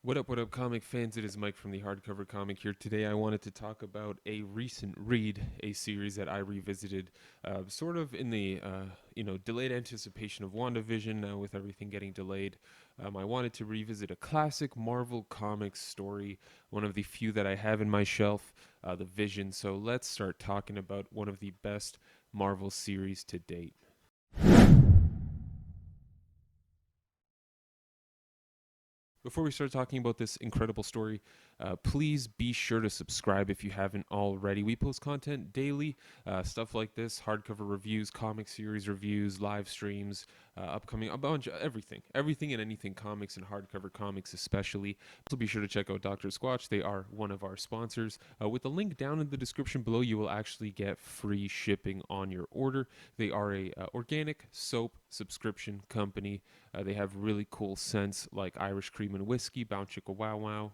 What up, comic fans? It is Mike from the Hardcover Comic here. Today, I wanted to talk about a recent read, a series that I revisited, sort of in the delayed anticipation of WandaVision. Now, with everything getting delayed, I wanted to revisit a classic Marvel Comics story, one of the few that I have in my shelf, The Vision. So let's start talking about one of the best Marvel series to date. Before we start talking about this incredible story, please be sure to subscribe if you haven't already. We post content daily, stuff like this, hardcover reviews, comic series reviews, live streams, upcoming, a bunch of everything and anything comics and hardcover comics especially. Also be sure to check out Dr. Squatch. They are one of our sponsors. With the link down in the description below, you will actually get free shipping on your order. They are a organic soap subscription company. They have really cool scents like Irish cream and whiskey, Bound Chicka Wow Wow,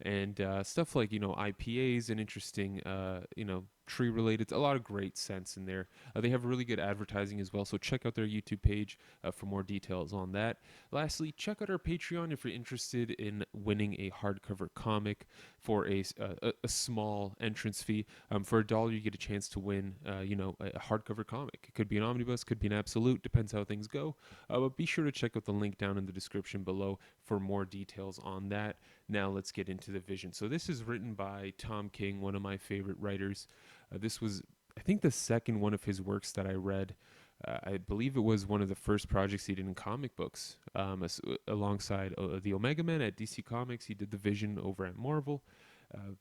and stuff like IPAs and interesting tree related, a lot of great scents in there. They have really good advertising as well, so check out their YouTube page for more details on that. Lastly, check out our Patreon if you're interested in winning a hardcover comic for a small entrance fee. For $1 you get a chance to win a hardcover comic. It could be an omnibus, could be an absolute, depends how things go. But be sure to check out the link down in the description below for more details on that. Now let's get into The Vision. So this is written by Tom King, one of my favorite writers. This was, I think, the second one of his works that I read. I believe it was one of the first projects he did in comic books, alongside the Omega Man at DC Comics. He did The Vision over at Marvel. Uh,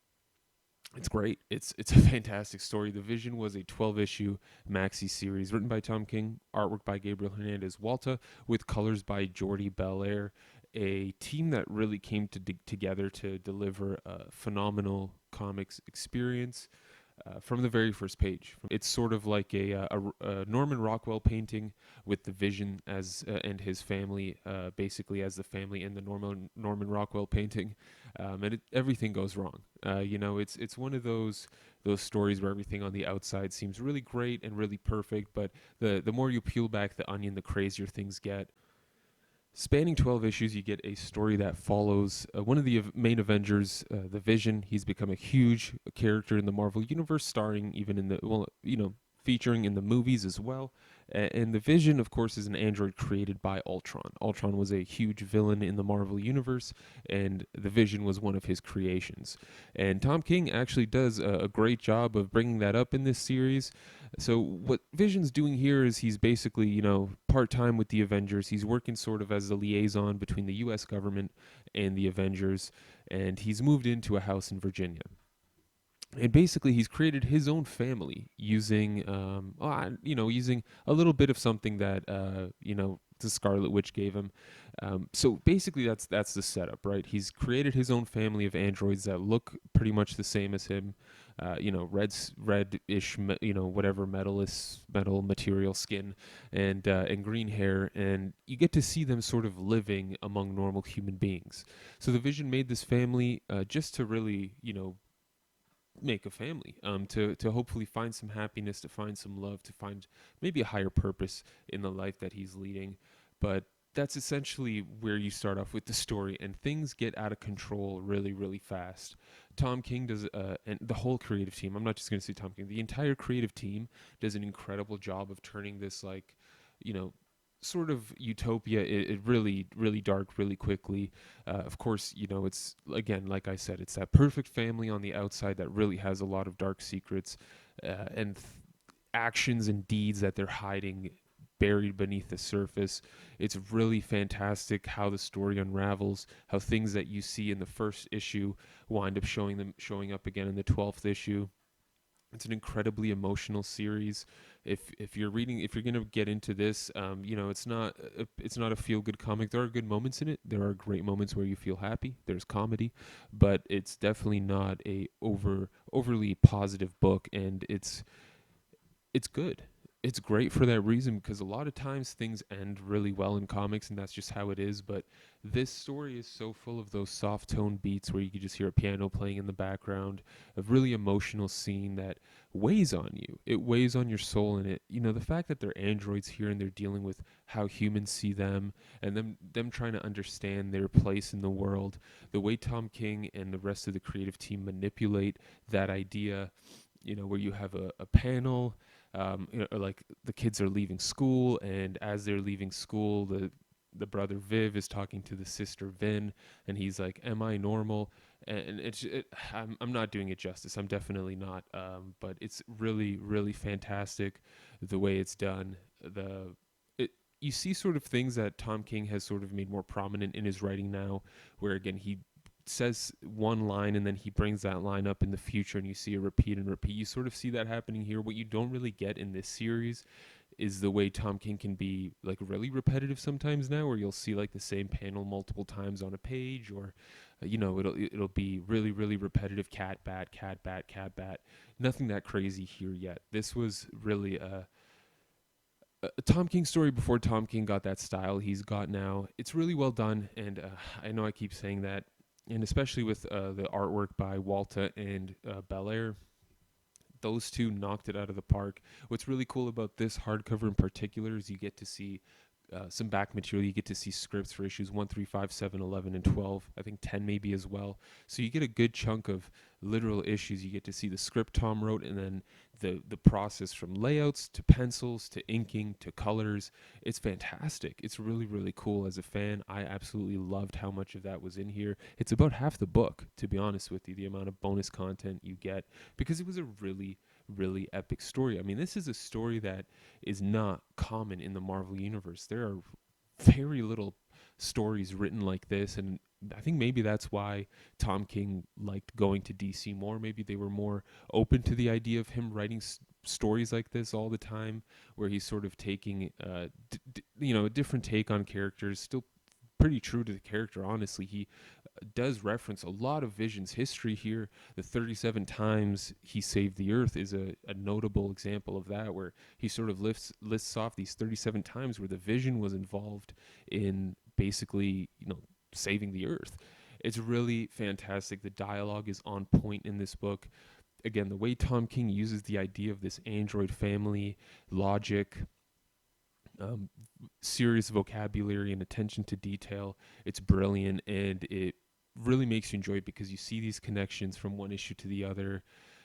it's great. It's a fantastic story. The Vision was a 12-issue maxi series written by Tom King, artwork by Gabriel Hernandez Walta, with colors by Jordi Belair, a team that really came together to deliver a phenomenal comics experience from the very first page. It's sort of like a Norman Rockwell painting with the Vision as and his family, basically as the family in the Norman Rockwell painting, and everything goes wrong. It's one of those stories where everything on the outside seems really great and really perfect, but the more you peel back the onion, the crazier things get. Spanning 12 issues, you get a story that follows one of the main Avengers, the Vision. He's become a huge character in the Marvel Universe, starring even in featuring in the movies as well. And the Vision, of course, is an android created by Ultron. Ultron was a huge villain in the Marvel Universe, and the Vision was one of his creations. And Tom King actually does a great job of bringing that up in this series. So what Vision's doing here is he's basically, part-time with the Avengers. He's working sort of as the liaison between the US government and the Avengers, and he's moved into a house in Virginia. And basically, he's created his own family using, using a little bit of something that, the Scarlet Witch gave him. So basically, that's the setup, right? He's created his own family of androids that look pretty much the same as him. Red-ish, whatever metal material skin, and green hair, and you get to see them sort of living among normal human beings. So the Vision made this family just to really, make a family, to hopefully find some happiness, to find some love, to find maybe a higher purpose in the life that he's leading. But that's essentially where you start off with the story, and things get out of control really, really fast. Tom King does, and the whole creative team, I'm not just going to say Tom King, the entire creative team does an incredible job of turning this, like, sort of utopia, it really, really dark really quickly. Of course, it's, again, like I said, it's that perfect family on the outside that really has a lot of dark secrets, and actions and deeds that they're hiding buried beneath the surface. It's really fantastic how the story unravels, how things that you see in the first issue wind up showing up again in the 12th issue. It's an incredibly emotional series. If you're gonna get into this, it's not a feel good comic. There are good moments in it. There are great moments where you feel happy. There's comedy, but it's definitely not a overly positive book, and it's good. it's great for that reason because a lot of times things end really well in comics and that's just how it is. But this story is so full of those soft tone beats where you can just hear a piano playing in the background, a really emotional scene that weighs on you. It weighs on your soul, and the fact that they're androids here and they're dealing with how humans see them and them trying to understand their place in the world, the way Tom King and the rest of the creative team manipulate that idea, where you have a panel, like the kids are leaving school, and as they're leaving school, the brother Viv is talking to the sister Vin, and he's like, "Am I normal?" And I'm not doing it justice. I'm definitely not. But it's really, really fantastic the way it's done. You see sort of things that Tom King has sort of made more prominent in his writing now, where again he says one line and then he brings that line up in the future and you see a repeat and repeat. You sort of see that happening here. What you don't really get in this series is the way Tom King can be like really repetitive sometimes now, where you'll see like the same panel multiple times on a page, or it'll be really, really repetitive, cat bat, cat bat, cat bat. Nothing that crazy here yet. This was really a Tom King story before Tom King got that style he's got now. It's really well done, and I know I keep saying that, and especially with the artwork by Walta and Belair, those two knocked it out of the park. What's really cool about this hardcover in particular is you get to see some back material. You get to see scripts for issues 1, 3, 5, 7, 11, and 12. I think 10 maybe as well. So you get a good chunk of literal issues. You get to see the script Tom wrote, and then the process from layouts to pencils to inking to colors. It's fantastic. It's really, really cool. As a fan, I absolutely loved how much of that was in here. It's about half the book, to be honest with you, the amount of bonus content you get, because it was a really, really epic story. I mean, this is a story that is not common in the Marvel universe. There are very little stories written like this, and I think maybe that's why Tom King liked going to DC more. Maybe they were more open to the idea of him writing stories like this all the time, where he's sort of taking a different take on characters, still pretty true to the character. Honestly, he does reference a lot of Vision's history here. The 37 times he saved the Earth is a notable example of that, where he sort of lists off these 37 times where the Vision was involved in basically, saving the Earth. It's really fantastic. The dialogue is on point in this book. Again, the way Tom King uses the idea of this android family, logic, um, serious vocabulary and attention to detail. It's brilliant, and it really makes you enjoy it because you see these connections from one issue to the other.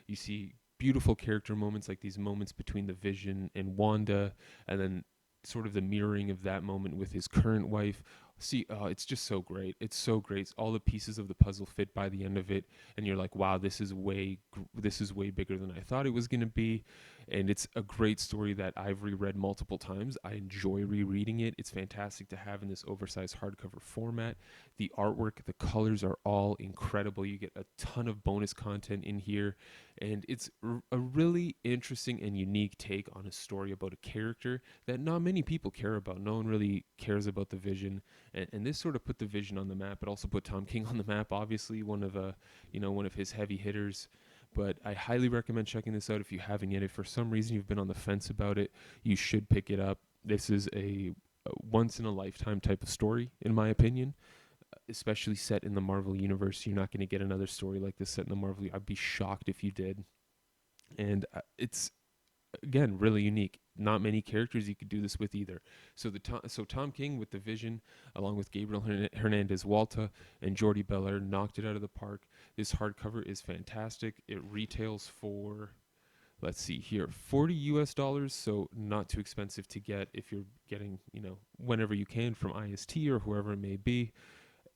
You see beautiful character moments, like these moments between the Vision and Wanda, and then sort of the mirroring of that moment with his current wife. See, it's just so great. It's so great. All the pieces of the puzzle fit by the end of it, and you're like, "Wow, this is way bigger than I thought it was going to be." And it's a great story that I've reread multiple times. I enjoy rereading it. It's fantastic to have in this oversized hardcover format. The artwork, the colors are all incredible. You get a ton of bonus content in here, and it's a really interesting and unique take on a story about a character that not many people care about. No one really cares about the Vision, and this sort of put the Vision on the map. It also put Tom King on the map, obviously one of his heavy hitters. But I highly recommend checking this out if you haven't yet. If for some reason you've been on the fence about it, you should pick it up. This is a once in a lifetime type of story, in my opinion, especially set in the Marvel universe. You're not going to get another story like this set in the Marvel. I'd be shocked if you did. And it's again really unique. Not many characters you could do this with either. So Tom King with the Vision, along with Gabriel Hernandez Walta and Jordi Belair, knocked it out of the park. This hardcover is fantastic. It retails for, let's see here, $40 US, so not too expensive to get if you're getting, whenever you can from IST or whoever it may be.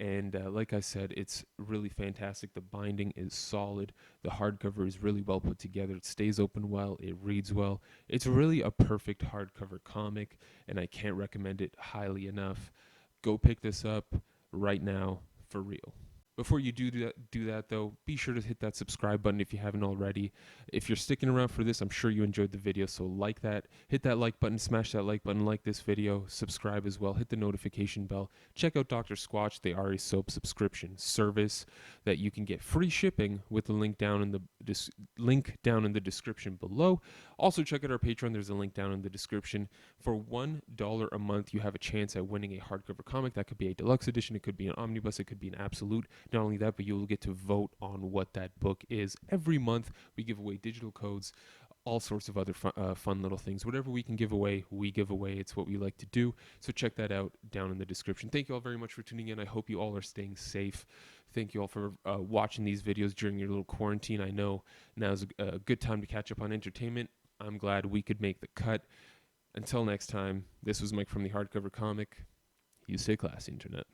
And like I said, it's really fantastic. The binding is solid. The hardcover is really well put together. It stays open well. It reads well. It's really a perfect hardcover comic, and I can't recommend it highly enough. Go pick this up right now for real. Before you do that though, be sure to hit that subscribe button if you haven't already. If you're sticking around for this, I'm sure you enjoyed the video, so like that, hit that like button, smash that like button, like this video, subscribe as well, hit the notification bell. Check out Dr. Squatch. They are a soap subscription service that you can get free shipping with the link down in the description below. Also check out our Patreon. There's a link down in the description. For $1 a month, you have a chance at winning a hardcover comic. That could be a deluxe edition, it could be an omnibus, it could be an absolute. Not only that, but you'll get to vote on what that book is. Every month, we give away digital codes, all sorts of other fun little things. Whatever we can give away, we give away. It's what we like to do. So check that out down in the description. Thank you all very much for tuning in. I hope you all are staying safe. Thank you all for watching these videos during your little quarantine. I know now's a good time to catch up on entertainment. I'm glad we could make the cut. Until next time, this was Mike from the Hardcover Comic. You stay classy, Internet.